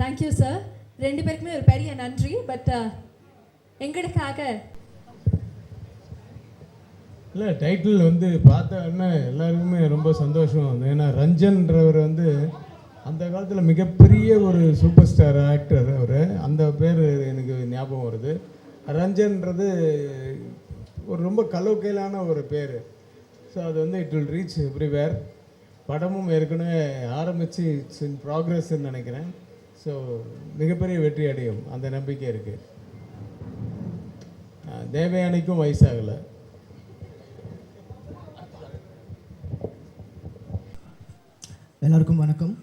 Thank you sir. ரெண்டு பேருக்குமே ஒரு பெரிய நன்றி. பட் எங்களுக்காக இல்லை, டைட்டில் வந்து பார்த்த உடனே எல்லாருக்குமே ரொம்ப சந்தோஷம். ஏன்னா ரஞ்சன்றவர் வந்து அந்த காலத்தில் மிகப்பெரிய ஒரு சூப்பர் ஸ்டார் ஆக்டர் அவர். அந்த பேர் எனக்கு ஞாபகம் வருது. ரஞ்சன்றது ஒரு ரொம்ப கலோக்கையிலான ஒரு பேர். ஸோ அது வந்து இட் வில் ரீச் எவ்ரிவேர். படமும் ஏற்கனவே ஆரம்பித்து இட்ஸ் இன் ப்ராக்ரஸ்ன்னு நினைக்கிறேன். ஸோ மிகப்பெரிய வெற்றி அடையும் அந்த நம்பிக்கை இருக்குது. தேவயானிக்கும் வயசாகலை. எல்லாருக்கும் வணக்கம்.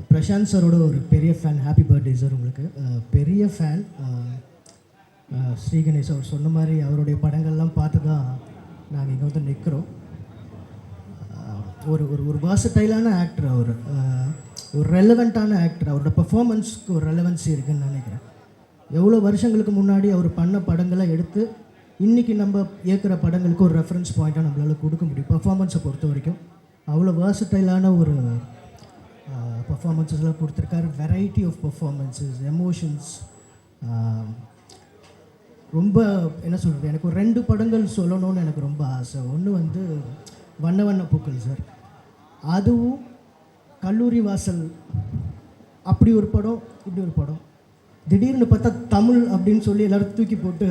பிரசாந்த் சாரோட ஒரு பெரிய ஃபேன். ஹாப்பி பர்த்டே சார் உங்களுக்கு. பெரிய ஃபேன். ஸ்ரீ கணேஷ் அவர் சொன்ன மாதிரி அவருடைய படங்கள்லாம் பார்த்து தான் நாங்கள் இங்கே வந்து நிற்கிறோம். ஒரு ஒரு ஒரு வாசட்டைலான ஆக்டர் அவர். ஒரு ரெலவெண்ட்டான ஆக்டர். அவரோட பர்ஃபார்மன்ஸ்க்கு ஒரு ரெலவென்சி இருக்குதுன்னு நினைக்கிறேன். எவ்வளோ வருஷங்களுக்கு முன்னாடி அவர் பண்ண படங்களை எடுத்து இன்றைக்கி நம்ம இயக்குற படங்களுக்கு ஒரு ரெஃபரன்ஸ் பாயிண்ட்டாக நம்மளால் கொடுக்க முடியும். பர்ஃபார்மன்ஸை பொறுத்த வரைக்கும் அவ்வளோ வேர்சடைலான ஒரு பர்ஃபார்மன்ஸஸ்லாம் கொடுத்துருக்காரு. Variety of performances, emotions. ரொம்ப என்ன சொல்கிறது, எனக்கு ஒரு 2 படங்கள் சொல்லணும்னு எனக்கு ரொம்ப ஆசை. ஒன்று வந்து வண்ண வண்ண பூக்கள் சார். அதுவும் கல்லூரி வாசல். அப்படி ஒரு படம், இப்படி ஒரு படம். திடீர்னு பார்த்தா தமிழ் அப்படின்னு சொல்லி எல்லோரும் தூக்கி போட்டு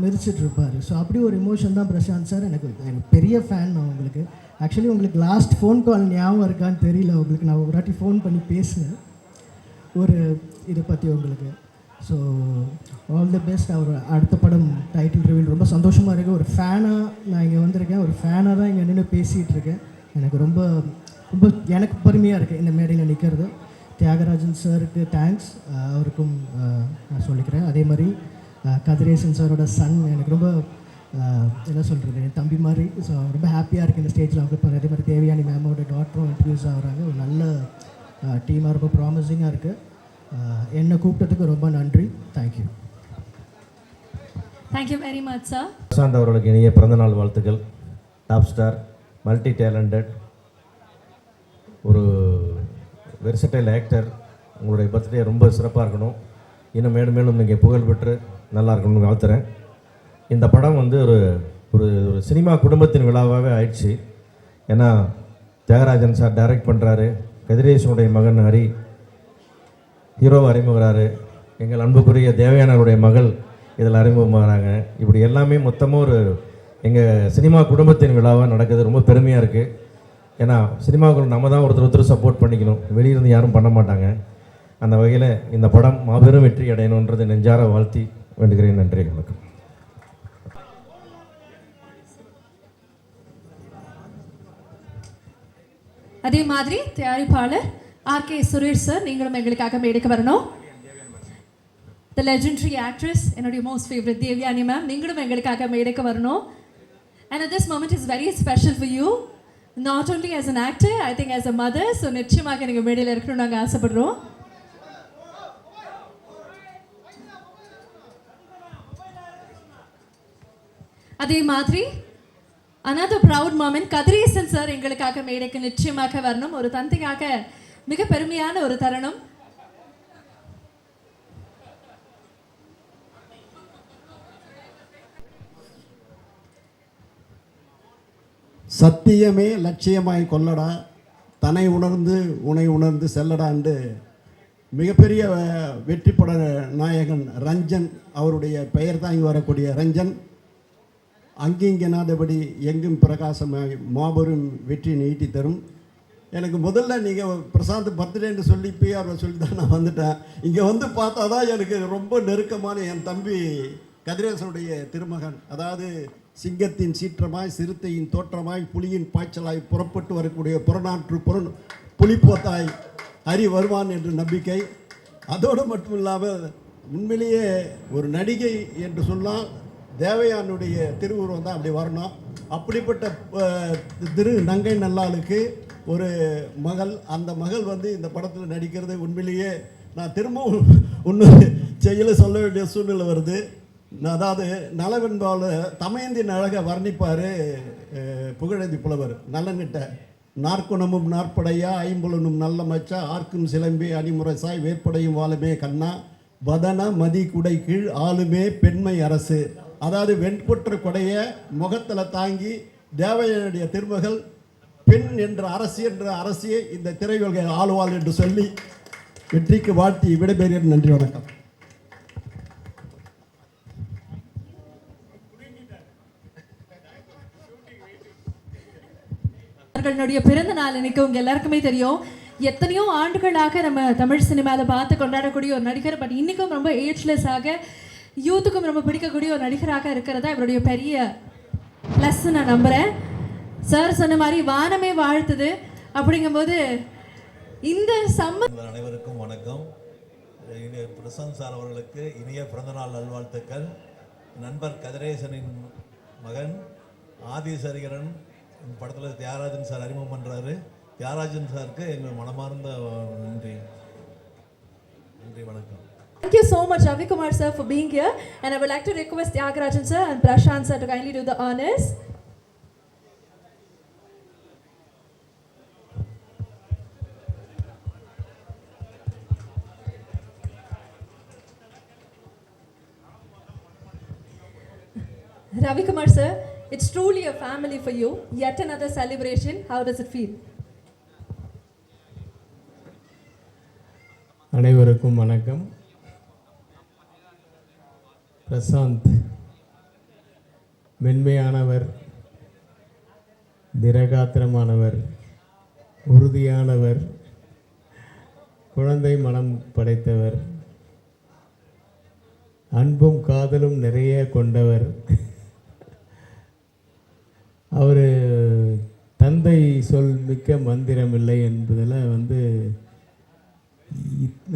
மெரிச்சிட்டு இருப்பார். ஸோ அப்படி ஒரு இமோஷன் தான் பிரசாந்த் சார். எனக்கு பெரிய ஃபேன் நான் உங்களுக்கு. ஆக்சுவலி உங்களுக்கு லாஸ்ட் ஃபோன் கால் ஞாபகம் இருக்கான்னு தெரியல. உங்களுக்கு நான் ஒரு வாட்டி ஃபோன் பண்ணி பேசுனேன் ஒரு இதை பற்றி உங்களுக்கு. So all the best. அவர் அடுத்த படம் டைட்டில் ரிவீல் ரொம்ப சந்தோஷமாக இருக்குது. ஒரு ஃபேனாக நான் இங்கே வந்திருக்கேன். ஒரு ஃபேனாக தான் இங்கே நின்று பேசிகிட்டு இருக்கேன். எனக்கு ரொம்ப ரொம்ப எனக்கு பெருமையாக இருக்குது இந்த மேடையில் நிற்கிறது. தியாகராஜன் சாருக்கு தேங்க்ஸ். அவருக்கும் நான் சொல்லிக்கிறேன். அதே மாதிரி கதிரேசன் சாரோட சன் எனக்கு ரொம்ப என்ன சொல்கிறது, என் தம்பி மாதிரி. ஸோ ரொம்ப ஹாப்பியாக இருக்குது இந்த ஸ்டேஜில் அவங்க. அதே மாதிரி தேவயானி மேமோட டாக்டரும் இன்ட்ரடியூஸ் ஆகிறாங்க. ஒரு நல்ல டீமாக ரொம்ப ப்ராமிசிங்காக இருக்குது. என்னை கூப்பிட்டதுக்கு ரொம்ப நன்றி. Thank you. Thank you very much sir. Prashanth அவர்களுக்கு இனிய பிறந்தநாள் வாழ்த்துக்கள். டாப் ஸ்டார், மல்டி டேலண்டட், ஒரு வெர்சடைல் ஆக்டர். உங்களுடைய பர்த்டே ரொம்ப சிறப்பாக இருக்கணும். இன்னும் மேலும் மேலும் நீங்கள் புகழ் பெற்று நல்லா இருக்கணும்னு வாழ்த்துறேன். இந்த படம் வந்து ஒரு ஒரு சினிமா குடும்பத்தின் விழாவாகவே ஆயிடுச்சு. ஏன்னா தியாகராஜன் சார் டைரக்ட் பண்ணுறாரு, கதிரேசனுடைய மகன் ஹரி ஹீரோவை அறிமுகிறாரு, எங்கள் அன்புக்குரிய தேவயானருடைய மகள் இதில் அறிமுகமாகறாங்க. இப்படி எல்லாமே மொத்தமாக ஒரு எங்கள் சினிமா குடும்பத்தின் விழாவாக நடக்குது. ரொம்ப பெருமையாக இருக்குது. ஏன்னா சினிமாவுக்கு நம்ம தான் ஒருத்தர் சப்போர்ட் பண்ணிக்கணும், வெளியிருந்து யாரும் பண்ண மாட்டாங்க. அந்த வகையில் இந்த படம் மாபெரும் வெற்றி அடையணுன்றது நெஞ்சார வாழ்த்தி வேண்டுகிறேன். நன்றி, வணக்கம். அதே மாதிரி தயாரிப்பாளர் ஆர்கே சுரேஷ் சார், நீங்களும் எங்களுக்காக மேடைக்கு வரணும். தி லெஜெண்டரி ஆக்ட்ரஸ், என்னுடைய மோஸ்ட் ஃபேவரட் தேவயானி மேம், நீங்களும் எங்களுக்காக மேடைக்கு வரணும். And at this moment is very special for you, not only as an actor, I think as a mother. So நிச்சயமாக நீங்கள் மேடையில் இருக்கணும்னு நாங்கள் ஆசைப்படுறோம். அதே மாதிரி another proud moment, Kathiresan sir எங்களுக்காக மேடைக்கு நிச்சயமாக வரணும். ஒரு தந்தையாக மிக பெருமையான ஒரு தருணம். சத்தியமே லட்சியமாய் கொள்ளடா, தன்னை உணர்ந்து உனை உணர்ந்து செல்லடான்னு மிகப்பெரிய வெற்றி பட நாயகன் ரஞ்சன் அவருடைய பெயர் தாங்கி வரக்கூடிய ரஞ்சன் அங்கிங்கனாதபடி எங்கும் பிரகாசமாய் மாபெரும் வெற்றி நீட்டி தரும். எனக்கு முதல்ல நீங்கள் பிரசாந்த் பர்த்டேன்னு சொல்லி பிஆர் சொல்லி தான் நான் வந்துட்டேன். இங்கே வந்து பார்த்தா தான் எனக்கு ரொம்ப நெருக்கமான என் தம்பி கதிரேசனுடைய திருமகன். அதாவது சிங்கத்தின் சீற்றமாய், சிறுத்தையின் தோற்றமாய், புலியின் பாய்ச்சலாய் புறப்பட்டு வரக்கூடிய புறநாற்று புலிப்போத்தாய் ஹரி வருவான் என்று நம்பிக்கை. அதோடு மட்டும் இல்லாமல் உண்மையிலேயே ஒரு நடிகை என்று சொன்னால் தேவயானுடைய திருவுருவம் தான் அப்படி வரணும். அப்படிப்பட்ட திரு நங்கை நல்லாளுக்கு ஒரு மகள். அந்த மகள் வந்து இந்த படத்தில் நடிக்கிறது உண்மையிலேயே நான் திரும்பவும் இன்னொரு செயலை சொல்ல வேண்டிய சூழ்நிலை வருது. அதாவது நலவென்பால் தமயந்தின் அழகை வர்ணிப்பார் புகழேந்தி புலவர். நலனிட்ட நாற்குணமும் நாற்படையா ஐம்புலனும் நல்ல மச்சா ஆர்க்கும் சிலம்பே அணிமுரசாய் வேற்படையும் வாழுமே கண்ணா வதன மதி குடை கீழ் ஆளுமே பெண்மை அரசு. அதாவது வெண்புற்ற கொடைய முகத்தில் தாங்கி தேவதையுடைய திருமகள் பெண் என்ற அரசு என்ற அரசியை இந்த திரையுலகை ஆளுவாள் என்று சொல்லி வெற்றிக்கு வாழ்த்தி விடைபெறுகிறேன். நன்றி, வணக்கம். அவர்களுடைய பிறந்த நாள் இன்னைக்கு உங்க எல்லாருக்குமே தெரியும். எத்தனையோ ஆண்டுகளாக நம்ம தமிழ் சினிமாவில் பார்த்து கொண்டாடக்கூடிய ஒரு நடிகர், பட் இன்னைக்கும் ரொம்ப ஏஜ்லெஸ் ஆக யூத்துக்கும் ரொம்ப பிடிக்கக்கூடிய ஒரு நடிகராக இருக்கிறதா இவருடைய பெரிய ப்ளஸ் நான் நம்புகிறேன். சார் சொன்ன மாதிரி வானமே வாழ்த்துது. அப்படிங்கும்போது இந்த அனைவருக்கும் வணக்கம். பிரசாந்த் சார் அவர்களுக்கு இனிய பிறந்தநாள் நல்வாழ்த்துக்கள். நண்பர் கதிரேசனின் மகன் ஆதிசரிகரன் படத்தில் தியாகராஜன் சார் அறிமுகம் பண்ணுறாரு. தியாகராஜன் சாருக்கு எங்கள் மனமார்ந்த நன்றி. நன்றி, வணக்கம். Thank you so much, Ravi Kumar sir, for being here. And I would like to request Tyagarajan sir and Prashant sir to kindly do the honors. Ravi Kumar sir, it's truly a family for you. Yet another celebration. How does it feel? அனைவருக்கும் வணக்கம். பிரசாந்த் மென்மையானவர், திரகாத்திரமானவர், உறுதியானவர், குழந்தை மனம் படைத்தவர், அன்பும் காதலும் நிறைய கொண்டவர். அவர் தந்தை சொல் மிக்க மந்திரம் இல்லை என்பதில்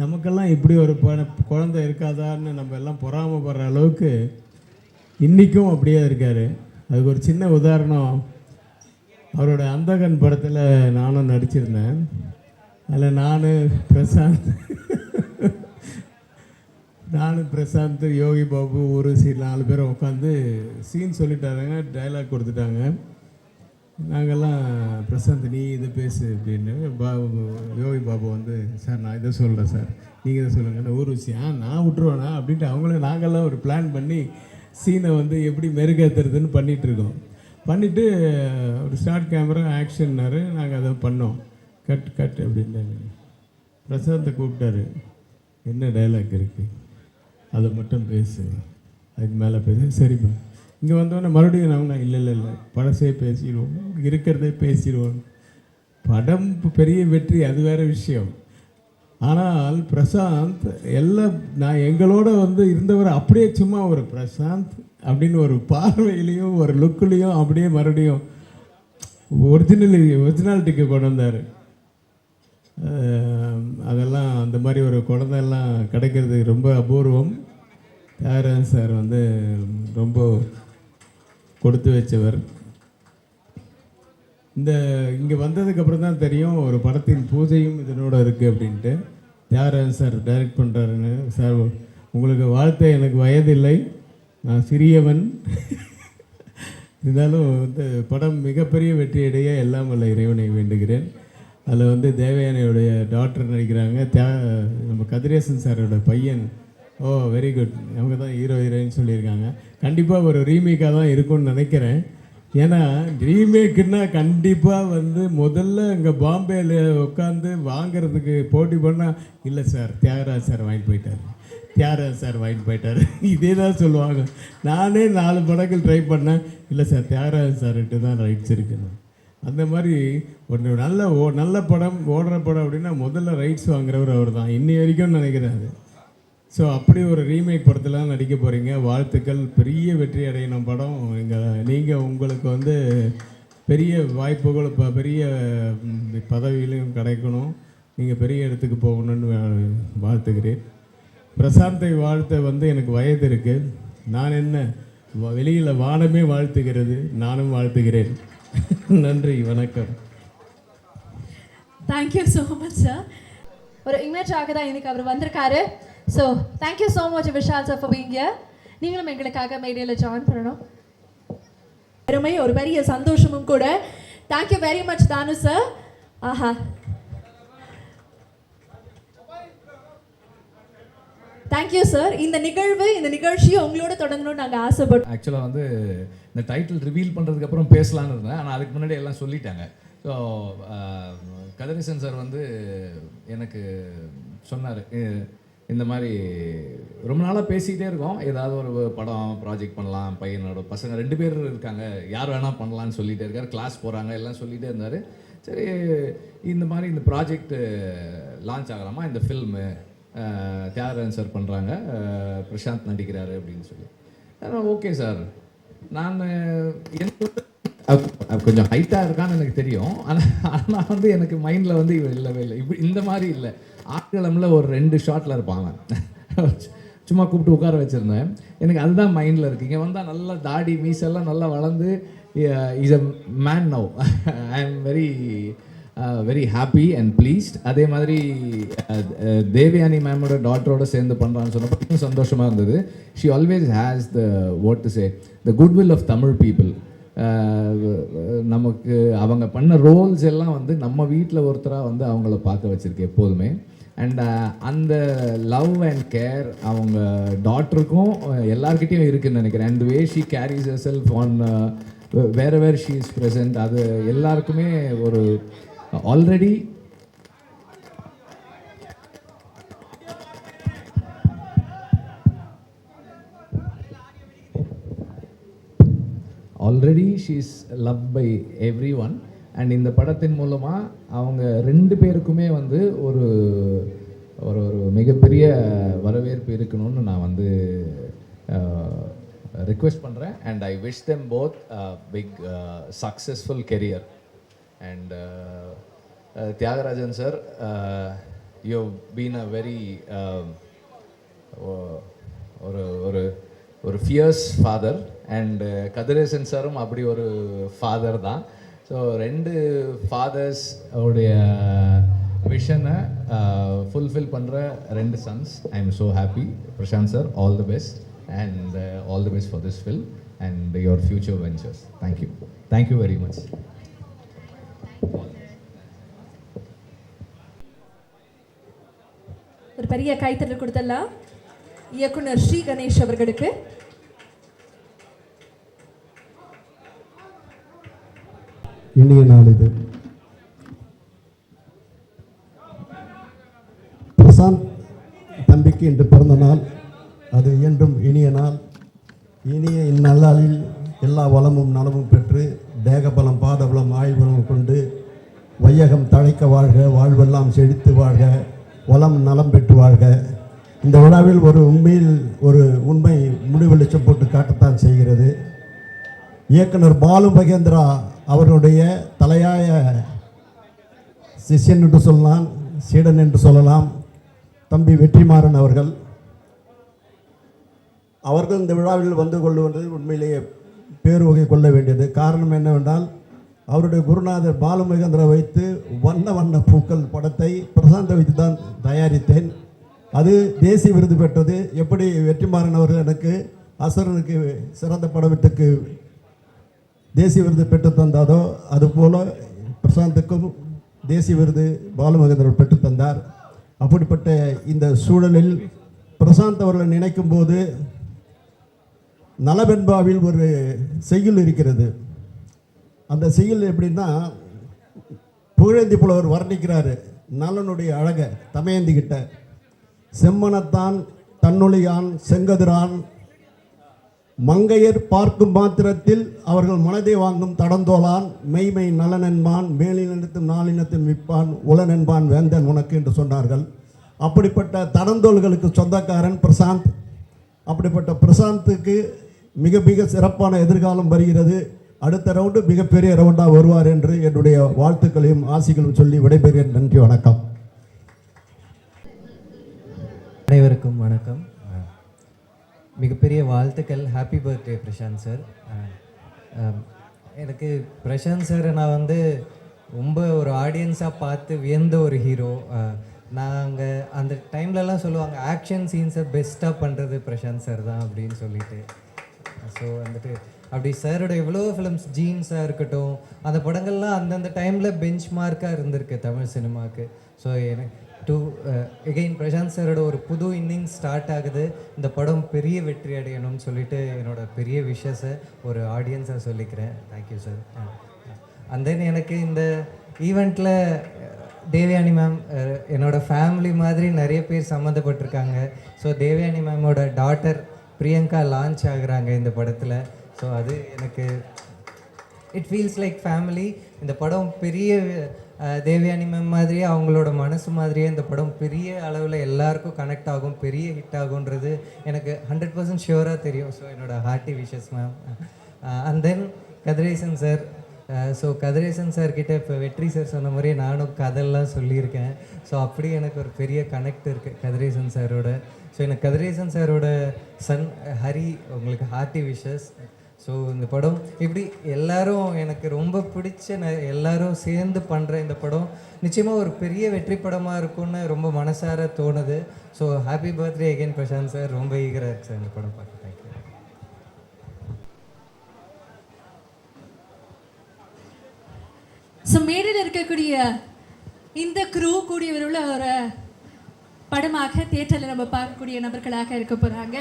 நமக்கெல்லாம் இப்படி ஒரு குழந்தை இருக்காதான்னு நம்ம எல்லாம் பொறாமப்படுற அளவுக்கு இன்றைக்கும் அப்படியே இருக்கார். அதுக்கு ஒரு சின்ன உதாரணம், அவரோட அந்தகன் படத்தில் நானும் நடிச்சிருந்தேன். அதில் பிரசாந்த் யோகி பாபு ஒரு 4 பேர் உட்காந்து சீன் சொல்லிட்டாருங்க, டைலாக் கொடுத்துட்டாங்க. நாங்கள்லாம் பிரசாந்த் நீ இதை பேசு அப்படின்னு யோகி பாபு சார் நான் இதை சொல்கிறேன் சார் நீங்கள் இதை சொல்லுங்கள் ஒரு விஷயம் நான் விட்டுருவேண்ணா அப்படின்ட்டு அவங்கள நாங்கள்லாம் ஒரு பிளான் பண்ணி சீனை எப்படி மெருகேற்றுறதுன்னு பண்ணிகிட்ருக்கோம். பண்ணிவிட்டு ஒரு ஸ்டார்ட் கேமரா ஆக்ஷன்னாரு. நாங்கள் அதை பண்ணோம். கட் அப்படின்னு பிரசாந்தை கூப்பிட்டாரு. என்ன டைலாக் இருக்குது அதை மட்டும் பேசு, அதுக்கு மேலே பேசு. சரிப்பா. இங்கே வந்தோடனே மறுபடியும் நாங்கள் இல்லை பழசே பேசிடுவோம், இருக்கிறதே பேசிடுவோம். படம் பெரிய வெற்றி, அது வேறு விஷயம். ஆனால் பிரசாந்த் நான் எங்களோட இருந்தவர் அப்படியே சும்மா ஒரு பிரசாந்த் அப்படின்னு ஒரு பார்வையிலையும் ஒரு லுக்குலேயும் அப்படியே மறுபடியும் ஒரிஜினாலிட்டிக்கு கொண்டு வந்தார். அதெல்லாம் அந்த மாதிரி ஒரு குழந்தையெல்லாம் கிடைக்கிறது ரொம்ப அபூர்வம். தியாகராஜன் சார் ரொம்ப கொடுத்து வச்சவர். இங்கே வந்ததுக்கப்புறம் தான் தெரியும் ஒரு படத்தின் பூஜையும் இதனோட இருக்குது அப்படின்ட்டு. தியாகராஜன் சார் டைரக்ட் பண்ணுறாருன்னு. சார் உங்களுக்கு வாழ்த்த எனக்கு வயதில்லை, நான் சிறியவன். இருந்தாலும் படம் மிகப்பெரிய வெற்றியடைய எல்லாம் வல்ல இறைவனை வேண்டுகிறேன். அதில் தேவயானையுடைய டாக்டர் நடிக்கிறாங்க. நம்ம கதிரேசன் சாரோட பையன். ஓ வெரி குட். அவங்க தான் ஹீரோயின் சொல்லியிருக்காங்க. கண்டிப்பாக ஒரு ரீமேக்காக தான் இருக்கும்னு நினைக்கிறேன். ஏன்னா ரீமேக்குன்னா கண்டிப்பாக முதல்ல இங்கே பாம்பேயில் உட்காந்து வாங்கிறதுக்கு போட்டி பண்ணால் இல்லை சார் தியாகராஜ் சார் வாங்கிட்டு போயிட்டார் இதே தான் சொல்லுவாங்க. நானே 4 படங்கள் ட்ரை பண்ணேன். இல்லை சார் தியாகராஜ் சார்கிட்ட தான் ரைட்ஸ் இருக்குன்னு. அந்த மாதிரி ஒரு நல்ல படம் ஓடுற படம் அப்படின்னா முதல்ல ரைட்ஸ் வாங்குறவர் அவர் தான் இன்னி வரைக்கும் நினைக்கிறேன். அது ஸோ அப்படி ஒரு ரீமேக் படத்தில் நடிக்க போகிறீங்க. வாழ்த்துக்கள். பெரிய வெற்றி அடையணும் படம். நீங்கள் உங்களுக்கு பெரிய வாய்ப்புகள் பெரிய பதவியிலும் கிடைக்கணும். நீங்கள் பெரிய இடத்துக்கு போகணுன்னு வாழ்த்துக்கிறேன். பிரசாந்தை வாழ்த்த எனக்கு வயது இருக்குது. நான் என்ன வெளியில் வானமே வாழ்த்துகிறது, நானும் வாழ்த்துகிறேன். நன்றி, வணக்கம். Thank you so much sir. ஒரு இமேஜாக தான் இன்னைக்கு அவர் வந்திருக்காரு. So thank you so much Vishal sir for being here. நீங்களும் எங்களுக்காக மேடையில் ஜாயின் பண்ணணும். பெருமை, ஒரு பெரிய சந்தோஷமும் கூட. தேங்க்யூ வெரி மச் தானு சார். ஆஹா, தேங்க்யூ சார். இந்த நிகழ்ச்சியை உங்களோட தொடங்கணும்னு நாங்கள் ஆசைப்பட்டோம். ஆக்சுவலாக வந்து இந்த டைட்டில் ரிவீல் பண்ணுறதுக்கப்புறம் பேசலான்னு இருந்தேன், ஆனால் அதுக்கு முன்னாடி எல்லாம் சொல்லிட்டாங்க. ஸோ கதிரேசன் சார் வந்து எனக்கு சொன்னார், இந்த மாதிரி ரொம்ப நாளாக பேசிக்கிட்டே இருக்கோம், ஏதாவது ஒரு படம் ப்ராஜெக்ட் பண்ணலாம், பையனோட பசங்க 2 பேர் இருக்காங்க, யார் வேணால் பண்ணலான்னு சொல்லிகிட்டே இருக்கார், கிளாஸ் போகிறாங்க எல்லாம் சொல்லிகிட்டே இருந்தார். சரி, இந்த மாதிரி இந்த ப்ராஜெக்ட் லான்ச் ஆகலாமா, இந்த ஃபில்மு தியாகராஜன் சார் பண்ணுறாங்க, பிரசாந்த் நடிக்கிறாரு அப்படின்னு சொல்லி. ஓகே சார், நான் எனக்கு கொஞ்சம் ஹைட்டாக இருக்கான்னு எனக்கு தெரியும், ஆனால் வந்து எனக்கு மைண்டில் வந்து இவன் இல்லவே இல்லை, இப்படி இந்த மாதிரி இல்லை. ஆட்களமில் ஒரு 2 ஷாட்டில் இருப்பாங்க, சும்மா கூப்பிட்டு உட்கார வச்சுருந்தேன், எனக்கு அதுதான் மைண்டில் இருக்குது. இங்கே வந்தால் நல்லா தாடி மீசெல்லாம் நல்லா வளர்ந்து is a man now. I am very happy and pleased. அதே மாதிரி தேவயானி மேமோட டாட்டரோட சேர்ந்து பண்ணுறான்னு சொன்னப்போ இன்னும் சந்தோஷமாக இருந்தது. She always has the what to say the goodwill of Tamil people. நமக்கு அவங்க பண்ண ரோல்ஸ் எல்லாம் வந்து நம்ம வீட்டில் ஒருத்தராக வந்து அவங்கள பார்க்க வச்சுருக்கு எப்போதுமே. அண்ட் அந்த லவ் அண்ட் கேர் அவங்க டாட்டருக்கும் எல்லார்கிட்டையும் இருக்குதுன்னு நினைக்கிறேன். And way she carries herself on where she is present, அது எல்லாருக்குமே ஒரு already she is love by everyone. And இந்த படத்தின் மூலமாக அவங்க 2 பேருக்குமே வந்து ஒரு ஒரு மிகப்பெரிய வரவேற்பு இருக்கணும்னு நான் வந்து ரிக்வெஸ்ட் பண்ணுறேன். And I wish them both big successful career. And Thiagarajan sir, you been a very ஒரு ஃபியர்ஸ் ஃபாதர். அண்ட் கதிரேசன் சாரும் அப்படி ஒரு ஃபாதர் தான். ஸோ 2 ஃபாதர்ஸ் உடைய விஷனை ஃபுல்ஃபில் பண்ணுற 2 sons. I am so happy. Prashanth sir, all the best and all the best for this film and your future ventures. Thank you very much. ஒரு பெரிய கைத்தட்டல் கொடுத்தலாம் இயக்குனர் ஸ்ரீ கணேஷ் அவர்களுக்கு. இனிய நாள் இது. பிரசாந்த் தம்பிக்கு இன்று பிறந்த நாள். அது என்றும் இனிய நாள். இனிய இந்நல்லாளில் எல்லா வளமும் நலமும் பெற்று தேகபலம் பாதபலம் ஆயுள்பலம் கொண்டு வையகம் தழைக்க வாழ்க, வாழ்வெல்லாம் செழித்து வாழ்க, வளம் நலம் பெற்று வாழ்க. இந்த விழாவில் ஒரு உண்மை முடிவெளிச்சம் போட்டு காட்டத்தான் செய்கிறது. இயக்குனர் பாலு மகேந்திரா அவருடைய தலையாய சிஷ்யன் என்று சொல்லலாம், சீடன் என்று சொல்லலாம், தம்பி வெற்றிமாறன் அவர்கள் இந்த விழாவில் வந்து கொள்வது உண்மையிலேயே பேருவகை கொள்ள வேண்டியது. காரணம் என்னவென்றால், அவருடைய குருநாதர் பாலு மகேந்திரா வைத்து வண்ண பூக்கள் படத்தை பிரசாந்தை வைத்து தான் தயாரித்தேன். அது தேசிய விருது பெற்றது. எப்படி வெற்றிமாறன் அவர்கள் எனக்கு அசுரனுக்கு சிறந்த படத்துக்கு தேசிய விருது பெற்று தந்தாரோ, அதுபோல் பிரசாந்துக்கும் தேசிய விருது பாலு மகேந்திரன் பெற்று தந்தார். அப்படிப்பட்ட இந்த சூழலில் பிரசாந்த் அவர்களை நினைக்கும் போது நலவெண்பாவில் ஒரு செய்யுள் இருக்கிறது. அந்த செய்யுள் எப்படின்னா, புகழேந்தி புலவர் வர்ணிக்கிறாரு நலனுடைய அழக தமயந்திக்கிட்ட. செம்மனத்தான் தன்னொழியான் செங்கதிரான் மங்கையர் பார்க்கும் மாத்திரத்தில் அவர்கள் மனதை வாங்கும் தடந்தோளான் மெய்மை நலனென்பான் மேலினத்தும் நாளினத்தும் விற்பான் உலனென்பான் வேந்தன் உனக்கு என்று சொன்னார்கள். அப்படிப்பட்ட தடந்தோள்களுக்கு சொந்தக்காரன் பிரசாந்த். அப்படிப்பட்ட பிரசாந்துக்கு மிக மிக சிறப்பான எதிர்காலம் வருகிறது. அடுத்த ரவுண்டு மிகப்பெரிய ரவுண்டாக வருவார் என்று என்னுடைய வாழ்த்துக்களையும் ஆசிகளும் சொல்லி விடைபெறுகிறேன். நன்றி, வணக்கம். அனைவருக்கும் வணக்கம். மிகப்பெரிய வாழ்த்துக்கள். Happy birthday Prashanth sir. எனக்கு பிரசாந்த் சாரை நான் வந்து ரொம்ப ஒரு ஆடியன்ஸாக பார்த்து வியந்த ஒரு ஹீரோ. நாங்கள் அந்த டைம்லலாம் சொல்லுவாங்க, ஆக்ஷன் சீன்ஸை பெஸ்ட்டாக பண்ணுறது பிரசாந்த் சார் தான் அப்படின்னு சொல்லிட்டு. ஸோ வந்துட்டு அப்படி சாரோட எவ்வளோ ஃபிலிம்ஸ் ஜீன்ஸாக இருக்கட்டும் அந்த படங்கள்லாம் அந்தந்த டைமில் பெஞ்ச் மார்க்காக இருந்திருக்கு தமிழ் சினிமாவுக்கு. ஸோ எனக்கு எகெயின் பிரசாந்த் சாரோட ஒரு புது இன்னிங்ஸ் ஸ்டார்ட் ஆகுது. இந்த படம் பெரிய வெற்றி அடையணும்னு சொல்லிட்டு என்னோட பெரிய விஷஸை ஒரு ஆடியன்ஸாக சொல்லிக்கிறேன். Thank you sir. அண்ட் தென் எனக்கு இந்த ஈவெண்ட்டில் தேவயானி மேம் என்னோடய ஃபேமிலி மாதிரி நிறைய பேர் சம்மந்தப்பட்டிருக்காங்க. ஸோ தேவயானி மேமோட டாட்டர் பிரியங்கா லான்ச் ஆகுறாங்க இந்த படத்தில். ஸோ அது எனக்கு இட் ஃபீல்ஸ் லைக் ஃபேமிலி. இந்த படம் பெரிய தேவயானி மேம் மாதிரியே அவங்களோட மனசு மாதிரியே இந்த படம் பெரிய அளவில் எல்லாருக்கும் கனெக்ட் ஆகும், பெரிய ஹிட் ஆகுன்றது எனக்கு 100% ஷியூராக தெரியும். ஸோ என்னோடய hearty wishes ma'am. And then Kathiresan sir. So Kathiresan சார்கிட்ட இப்போ வெற்றி சார் சொன்ன மாதிரியே நானும் கதையெல்லாம் சொல்லியிருக்கேன். ஸோ அப்படி எனக்கு ஒரு பெரிய கனெக்ட் இருக்குது கதிரேசன் சாரோட. ஸோ எனக்கு கதிரேசன் சாரோட சன் ஹரி உங்களுக்கு ஹார்ட்டி விஷஸ். ஸோ இந்த படம் இப்படி எல்லாரும் எனக்கு ரொம்ப பிடிச்ச எல்லாரும் சேர்ந்து பண்ணுற இந்த படம் நிச்சயமாக ஒரு பெரிய வெற்றி படமாக இருக்கும்னு ரொம்ப மனசார தோணுது. So happy birthday again Prashanth sir. ரொம்ப ஈகராக இருக்கு சார் இந்த படம் பார்க்க. தேங்க்யூ. ஸோ மேடையில் இருக்கக்கூடிய இந்த குரூ கூடிய விரைவில் ஒரு படமாக தியேட்டரில் நம்ம பார்க்கக்கூடிய நபர்களாக இருக்க போகிறாங்க.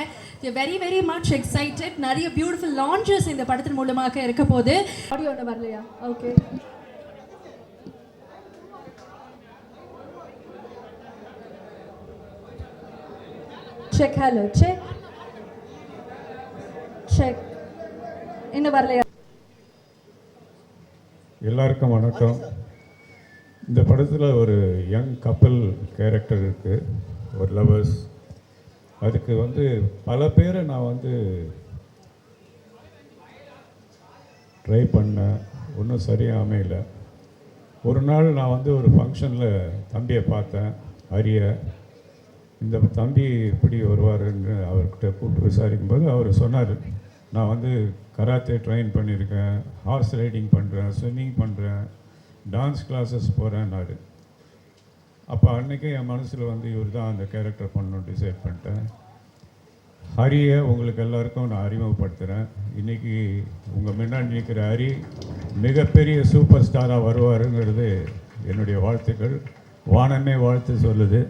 Very very much excited. நிறைய பியூட்டிஃபுல் லான்ச்சஸ் இந்த படத்தின் மூலமாக இருக்க போது. ஆடியோ ஒன்று வரலையா? Okay. Check. Hello check check. இன்னும் வரலையா? எல்லாருக்கும் வணக்கம். இந்த படத்தில் ஒரு யங் கப்பல் கேரக்டர் இருக்குது, ஒரு லவர்ஸ். அதுக்கு வந்து பல பேரை நான் வந்து ட்ரை பண்ணேன், ஒன்றும் சரியாக அமையல. ஒரு நாள் நான் வந்து ஒரு ஃபங்க்ஷனில் தம்பியை பார்த்தேன், அரிய. இந்த தம்பி எப்படி வருவாருன்னு அவர்கிட்ட கூப்பிட்டு விசாரிக்கும்போது அவர் சொன்னார், நான் வந்து கராத்தே ட்ரெயின் பண்ணியிருக்கேன், ஹார்ஸ் ரைடிங் பண்ணுறேன், ஸ்விம்மிங் பண்ணுறேன், டான்ஸ் கிளாஸஸ் போகிறேன்னாரு. அப்போ அன்றைக்கே என் மனசில் வந்து இவர் தான் அந்த கேரக்டர் பண்ணணும்னு டிசைட் பண்ணிட்டேன். ஹரியை உங்களுக்கு எல்லாருக்கும் நான் அறிமுகப்படுத்துகிறேன். இன்றைக்கி உங்கள் முன்னாடி நிற்கிற ஹரி மிகப்பெரிய சூப்பர் ஸ்டாராக வருவாருங்கிறது என்னுடைய வாழ்த்துக்கள். வானமே வாழ்த்து சொல்லுது.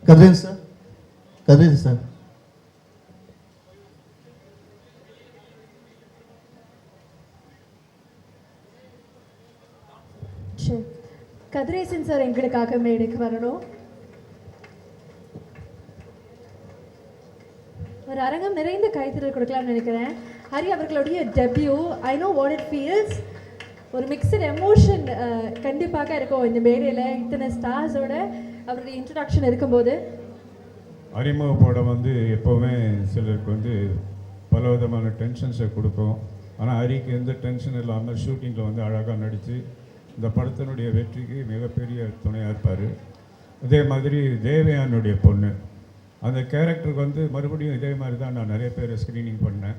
Kathiresan sir, Kathiresan sir. Kathiresan sir எங்களுக்காக மேடைக்கு வரணும். ஒரு அரங்கம் நிறைந்த கைத்தறல் கொடுக்கலாம்னு நினைக்கிறேன். ஹரி அவர்களுடைய debut. I know what it feels. ஒரு மிக்சட் எமோஷன் கண்டிப்பாக இருக்கும் இந்த மேடையில் இத்தனை ஸ்டார்ஸோட அவருடைய இன்ட்ரடக்ஷன் இருக்கும்போது. அறிமுக படம் வந்து எப்போவுமே சிலருக்கு வந்து பல விதமான டென்ஷன்ஸை கொடுக்கும். ஆனால் ஹரிக்கு எந்த டென்ஷன் இல்லாமல் ஷூட்டிங்கில் வந்து அழகாக நடித்து இந்த படத்தினுடைய வெற்றிக்கு மிகப்பெரிய துணையாக இருப்பார். அதே மாதிரி தேவயானுடைய பொண்ணு, அந்த கேரக்டருக்கு வந்து மறுபடியும் இதே மாதிரி தான் நான் நிறைய பேர் ஸ்க்ரீனிங் பண்ணேன்.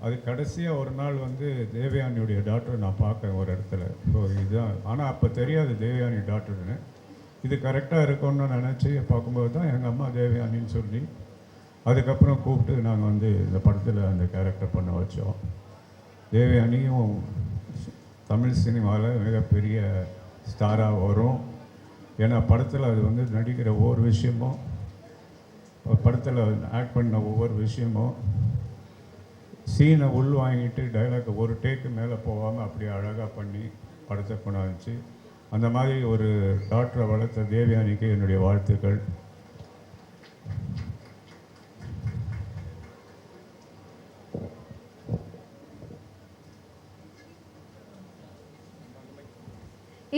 அது கடைசியாக ஒரு நாள் வந்து தேவயானியுடைய டாக்டரை நான் பார்க்கேன் ஒரு இடத்துல. ஸோ இதுதான், ஆனால் அப்போ தெரியாது தேவயானி டாக்டர்னு. இது கரெக்டாக இருக்கும்னு நினச்சி பார்க்கும்போது தான் எங்கள் அம்மா தேவயானின்னு சொல்லி அதுக்கப்புறம் கூப்பிட்டு நாங்கள் வந்து இந்த படத்தில் அந்த கேரக்டர் பண்ண வச்சோம். தேவயானியும் தமிழ் சினிமாவில் மிகப்பெரிய ஸ்டாராக வரும். ஏன்னா படத்தில் அது வந்து நடிக்கிற ஒவ்வொரு விஷயமும், படத்தில் ஆக்ட் பண்ண ஒவ்வொரு விஷயமும், சீனை உள் வாங்கிட்டு டைலாக் ஒரு டேக்கு மேலே போகாமல் அப்படியே அழகாக பண்ணி படத்தை கொண்டாந்துச்சு. அந்த மாதிரி ஒரு டாக்டரை வளர்த்த தேவயானிக்கு என்னுடைய வாழ்த்துக்கள்.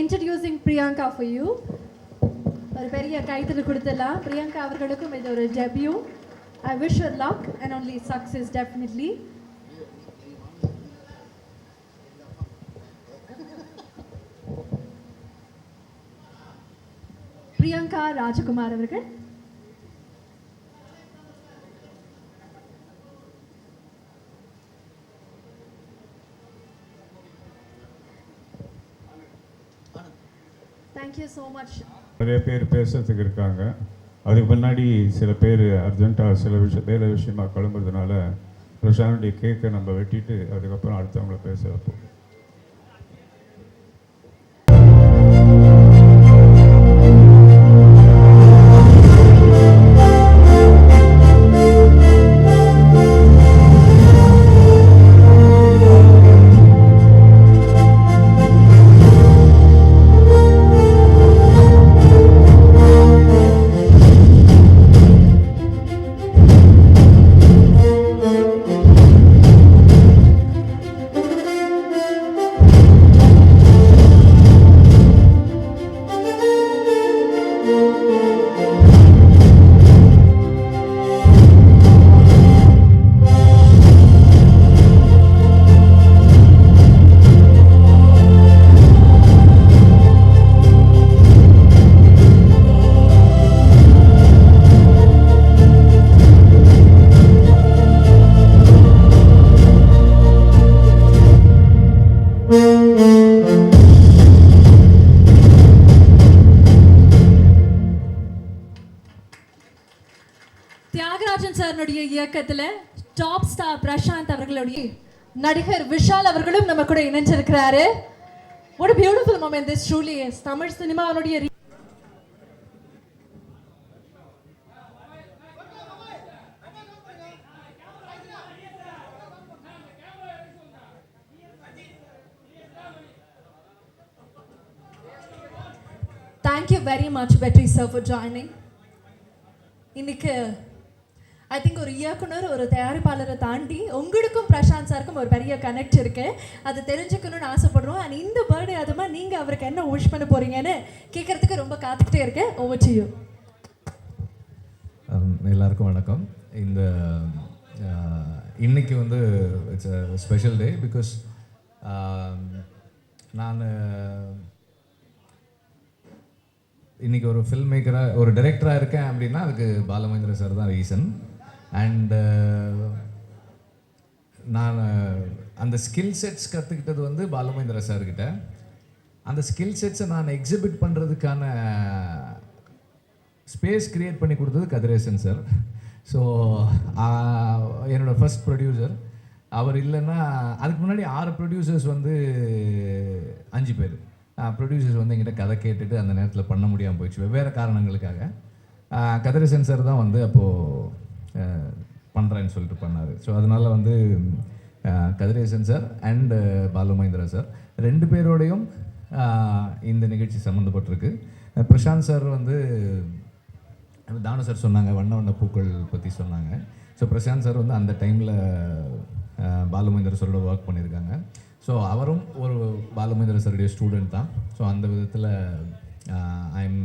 Introducing Priyanka for you. ஒரு பெரிய கைத்தறி கொடுத்துடலாம். பிரியங்கா அவர்களுக்கும் இது ஒரு debut. I wish her luck and only success definitely. Priyanka Rajakumar அவர்கள். Thank you so much. நிறைய பேர் பேசுறதுக்கு இருக்காங்க. அதுக்கு முன்னாடி சில பேர் அர்ஜென்ட்டாக சில வேலை விஷயமா கிளம்புறதுனால பிரசானுடைய கேக்கை நம்ம வெட்டிட்டு அதுக்கப்புறம் அடுத்தவங்கள பேச வைப்போம். தியாகராஜன் சார்னுடைய இயக்கத்தில் டாப் ஸ்டார் பிரசாந்த் அவர்களுடைய நடிகர் விஷால் அவர்களும் நம்ம கூட இணைஞ்சிருக்கிறாரு. What a beautiful moment this truly is. Tamil சினிமாவுடைய Thank you very much, Betty sir, for joining. இன்னைக்கு ஐ திங்க் ஒரு இயக்குனர் ஒரு தயாரிப்பாளரை தாண்டி உங்களுக்கும் பிரசாந்த் சாருக்கும் ஒரு பெரிய கனெக்ட் இருக்கு. அது தெரிஞ்சுக்கணும்னு ஆசைப்படுறோம். அண்ட் இந்த பர்த்டே அதுமா நீங்கள் அவருக்கு என்ன விஷ் பண்ண போறீங்கன்னு கேட்கறதுக்கு ரொம்ப காத்துக்கிட்டே இருக்கேன். Over to you. எல்லாருக்கும் வணக்கம். இந்த இன்னைக்கு வந்து it's a special day because நான் இன்றைக்கி ஒரு ஃபில்ம் மேக்கராக ஒரு டைரக்டராக இருக்கேன் அப்படின்னா அதுக்கு பாலமகேந்திர சார் தான் ரீசன். அண்டு நான் அந்த ஸ்கில் செட்ஸ் கற்றுக்கிட்டது வந்து பாலமகேந்திர சார்கிட்ட. அந்த ஸ்கில் செட்ஸை நான் எக்ஸிபிட் பண்ணுறதுக்கான ஸ்பேஸ் க்ரியேட் பண்ணி கொடுத்தது கதிரேசன் சார். ஸோ என்னோடய ஃபர்ஸ்ட் ப்ரொடியூசர் அவர் இல்லைன்னா அதுக்கு முன்னாடி 6 ப்ரொடியூசர்ஸ் வந்து 5 பேர் ப்ரொடியூசர்ஸ் வந்து எங்கிட்ட கதை கேட்டுட்டு அந்த நேரத்தில் பண்ண முடியாமல் போயிடுச்சு வெவ்வேறு காரணங்களுக்காக. கதிரேசன் சார் தான் வந்து அப்போது பண்ணுறேன்னு சொல்லிட்டு பண்ணார். ஸோ அதனால் வந்து Kathiresan sir and Balu Mahendra sir 2 பேரோடையும் இந்த நிகழ்ச்சி சம்மந்தப்பட்டிருக்கு. பிரசாந்த் சார் வந்து தானு சார் சொன்னாங்க, வண்ண வண்ண பூக்கள் பற்றி சொன்னாங்க. ஸோ பிரசாந்த் சார் வந்து அந்த டைமில் பாலுமகேந்திர சாரோட ஒர்க் பண்ணியிருக்காங்க. ஸோ அவரும் ஒரு பாலுமகேந்திர சாருடைய ஸ்டூடெண்ட் தான். ஸோ அந்த விதத்தில் I am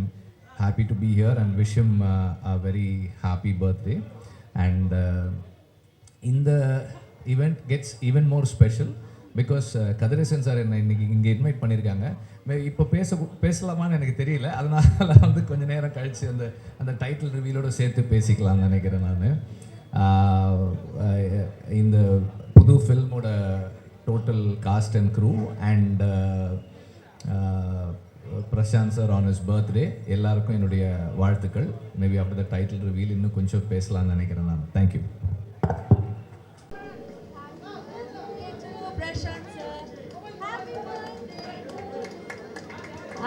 happy to be here and wish him a very happy birthday. And இந்த event gets even more special because Kathiresan sir என்னை இன்றைக்கி இங்கே இன்வைட் பண்ணியிருக்காங்க. இப்போ பேசலாமான்னு எனக்கு தெரியல, அதனால் வந்து கொஞ்சம் நேரம் கழித்து அந்த டைட்டில் ரிவீலோடு சேர்த்து பேசிக்கலாம்னு நினைக்கிறேன் நான். இந்த புது ஃபில்மோட total cast and crew and Prashanth sir on his birthday எல்லாருக்கும் என்னுடைய வாழ்த்துக்கள். Maybe after the title reveal இன்னும் கொஞ்சம் பேசலாம்னு நினைக்கிறேன் நான். தேங்க்யூ.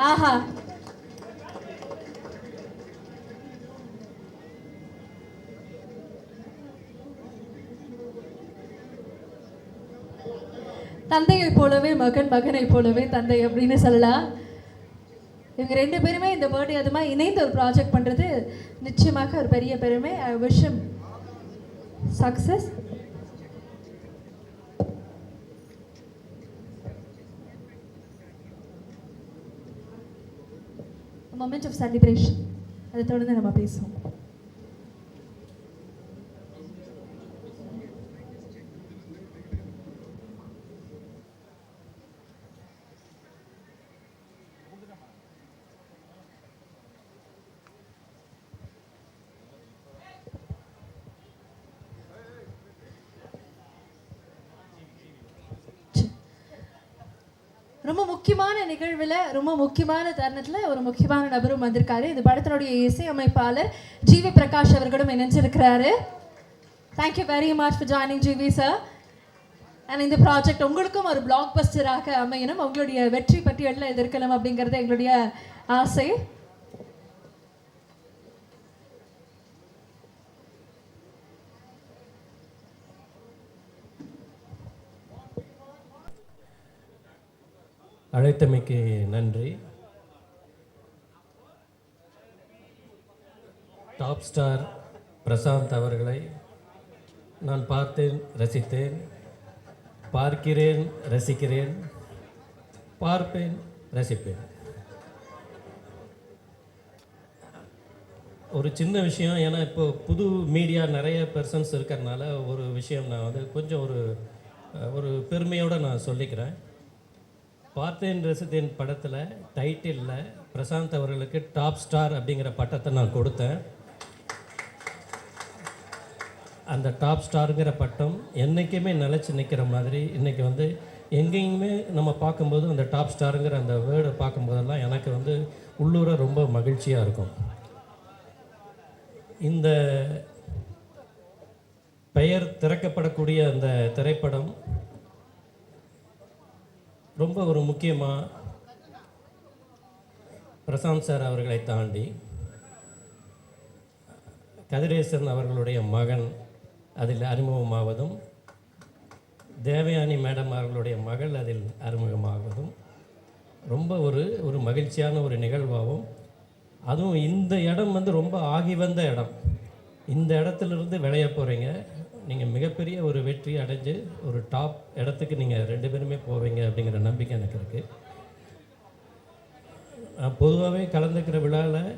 ஆஹா, தந்தையை போலவே மகன், மகனை போலவே தந்தை அப்படின்னு சொல்லலாம். இவங்க 2 பேருமே இந்த பர்த்டே அதுமா இணைந்து ஒரு ப்ராஜெக்ட் பண்ணுறது நிச்சயமாக ஒரு பெரிய பெருமை. I wish him success. Moment of celebration, அதை தொடர்ந்து நம்ம பேசுவோம். ரொம்ப முக்கியமான நிகழ்வில் ரொம்ப முக்கியமான தருணத்தில் ஒரு முக்கியமான நபரும் வந்திருக்காரு. இந்த படத்தினுடைய இசையமைப்பாளர் ஜிவி பிரகாஷ் அவர்களும் இணைஞ்சிருக்கிறாரு. Thank you very much for joining GV sir. And இந்த ப்ராஜெக்ட் உங்களுக்கும் ஒரு பிளாக் பஸ்டராக அமையணும், உங்களுடைய வெற்றி பட்டியலில் இது இருக்கலாம் அப்படிங்கிறது எங்களுடைய ஆசை. அழைத்தமைக்கு நன்றி. டாப் ஸ்டார் பிரசாந்த் அவர்களை நான் பார்த்தேன், ரசித்தேன், பார்க்கிறேன், ரசிக்கிறேன், பார்ப்பேன், ரசிப்பேன். ஒரு சின்ன விஷயம், ஏன்னா இப்போ புது மீடியா நிறைய பர்சன்ஸ் இருக்கிறதுனால ஒரு விஷயம் நான் வந்து கொஞ்சம் ஒரு பெருமையோடு நான் சொல்லிக்கிறேன். பார்த்தேன் ரசித்தேன் படத்தில் டைட்டிலில் பிரசாந்த் அவர்களுக்கு டாப் ஸ்டார் அப்படிங்கிற பட்டத்தை நான் கொடுத்தேன். அந்த டாப் ஸ்டாருங்கிற பட்டம் என்றைக்குமே நிலச்சி நிற்கிற மாதிரி இன்றைக்கி வந்து எங்கேயுமே நம்ம பார்க்கும்போது அந்த டாப் ஸ்டாருங்கிற அந்த வேர்டை பார்க்கும்போதெல்லாம் எனக்கு வந்து உள்ளூர ரொம்ப மகிழ்ச்சியாக இருக்கும். இந்த பெயர் திறக்கப்படக்கூடிய அந்த திரைப்படம் ரொம்ப ஒரு முக்கியமாக பிரசாந்த் சார் அவர்களை தாண்டி கதிரேசன் அவர்களுடைய மகன் அதில் அறிமுகமாவதும், தேவயானி மேடம் அவர்களுடைய மகள் அதில் அறிமுகமாவதும் ரொம்ப ஒரு மகிழ்ச்சியான ஒரு நிகழ்வாகவும், அதுவும் இந்த இடம் வந்து ரொம்ப ஆகி வந்த இடம். இந்த இடத்துலேருந்து விளைய போகிறீங்க, நீங்கள் மிகப்பெரிய ஒரு வெற்றி அடைஞ்சு ஒரு டாப் இடத்துக்கு நீங்கள் 2 பேருமே போவீங்க அப்படிங்கிற நம்பிக்கை எனக்கு இருக்குது. பொதுவாகவே கலந்துக்கிற விழாவில்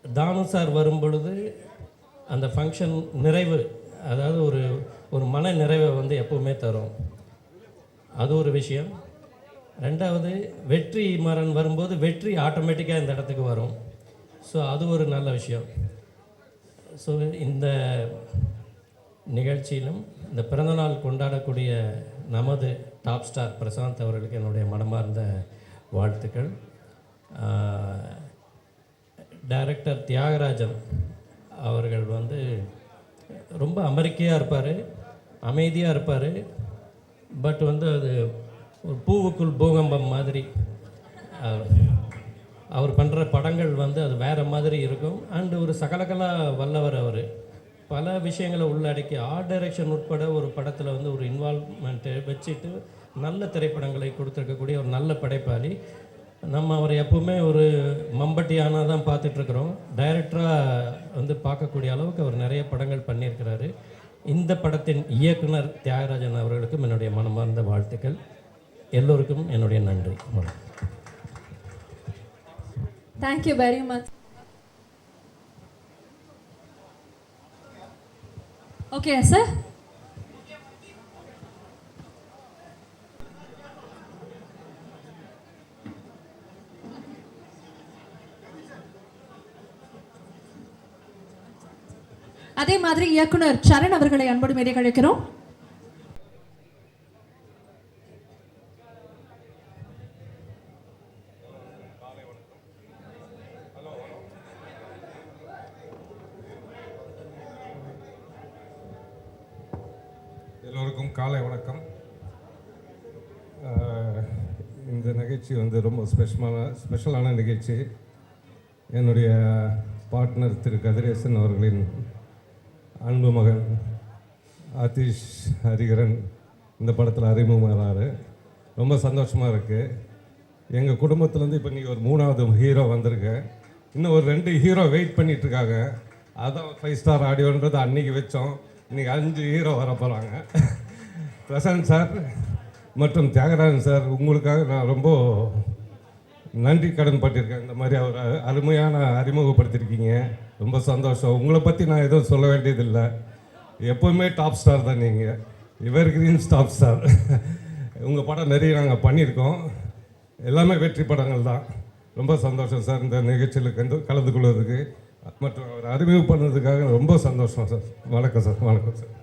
தானு சார் வரும் பொழுது அந்த ஃபங்க்ஷன் நிறைவு, அதாவது ஒரு மன நிறைவை வந்து எப்போவுமே தரும். அது ஒரு விஷயம். ரெண்டாவது, வெற்றி மாறன் வரும்போது வெற்றி ஆட்டோமேட்டிக்காக இந்த இடத்துக்கு வரும். ஸோ அது ஒரு நல்ல விஷயம். ஸோ இந்த நிகழ்ச்சியிலும் இந்த பிறந்தநாள் கொண்டாடக்கூடிய நமது டாப் ஸ்டார் பிரசாந்த் அவர்களுக்கு என்னுடைய மனமார்ந்த வாழ்த்துக்கள். டைரக்டர் தியாகராஜன் அவர்கள் வந்து ரொம்ப அமெரிக்கையாக இருப்பார், அமைதியாக இருப்பார். பட் வந்து அது ஒரு பூவுக்குள் பூகம்பம் மாதிரி. அவர் பண்ணுற படங்கள் வந்து அது வேறு மாதிரி இருக்கும். அண்டு ஒரு சகலகலா வல்லவர் அவர். பல விஷயங்களை உள்ளடக்கி ஆர்ட் டைரக்ஷன் உட்பட ஒரு படத்தில் வந்து ஒரு இன்வால்வ்மெண்ட்டு வச்சுட்டு நல்ல திரைப்படங்களை கொடுத்துருக்கக்கூடிய ஒரு நல்ல படைப்பாளி. நம்ம அவரை எப்பவுமே ஒரு மம்பட்டியானா தான் பார்த்துட்ருக்குறோம். டைரக்டராக வந்து பார்க்கக்கூடிய அளவுக்கு அவர் நிறைய படங்கள் பண்ணியிருக்கிறாரு. இந்த படத்தின் இயக்குனர் தியாகராஜன் அவர்களுக்கும் என்னுடைய மனமார்ந்த வாழ்த்துக்கள். எல்லோருக்கும் என்னுடைய நன்றி. Thank you very much. Okay sir. அதே மாதிரி இயக்குனர் சரண் அவர்களை அன்போடு மேடை அழைக்கிறோம். எல்லோருக்கும் காலை வணக்கம். இந்த நிகழ்ச்சி வந்து ரொம்ப ஸ்பெஷலான நிகழ்ச்சி. என்னுடைய பார்ட்னர் திரு கதிரேசன் அவர்களின் அன்பு மகன் ஆதிஷ் ஹரிகரன் இந்த படத்தில் அறிமுகமாகிறாரு. ரொம்ப சந்தோஷமாக இருக்குது. எங்கள் குடும்பத்துலேருந்து இப்போ நீங்கள் ஒரு 3வது ஹீரோ வந்திருக்கு. இன்னும் ஒரு 2 ஹீரோ வெயிட் பண்ணிகிட்ருக்காங்க. அதான் 5 ஸ்டார் ஆடியோன்றது அன்றைக்கி வச்சோம். இன்றைக்கி 5 ஹீரோ வர போகிறாங்க. பிரசாந்த் சார் மற்றும் தியாகராஜன் சார், உங்களுக்காக நான் ரொம்ப நன்றி கடன் பட்டிருக்கேன். இந்த மாதிரி அவர் அருமையான அறிமுகப்படுத்தியிருக்கீங்க. ரொம்ப சந்தோஷம். உங்களை பற்றி நான் எதுவும் சொல்ல வேண்டியதில்லை. எப்போவுமே டாப் ஸ்டார் தான் நீங்கள். எவர் கிரீன் டாப் ஸ்டார். உங்கள் படம் நிறைய நாங்கள் பண்ணியிருக்கோம். எல்லாமே வெற்றி படங்கள் தான். ரொம்ப சந்தோஷம் சார் இந்த நிகழ்ச்சியில் கலந்து கொள்வதுக்கு மற்றும் அவர் அறிமுகம் பண்ணதுக்காக ரொம்ப சந்தோஷம் சார். வணக்கம் சார். வணக்கம் சார்.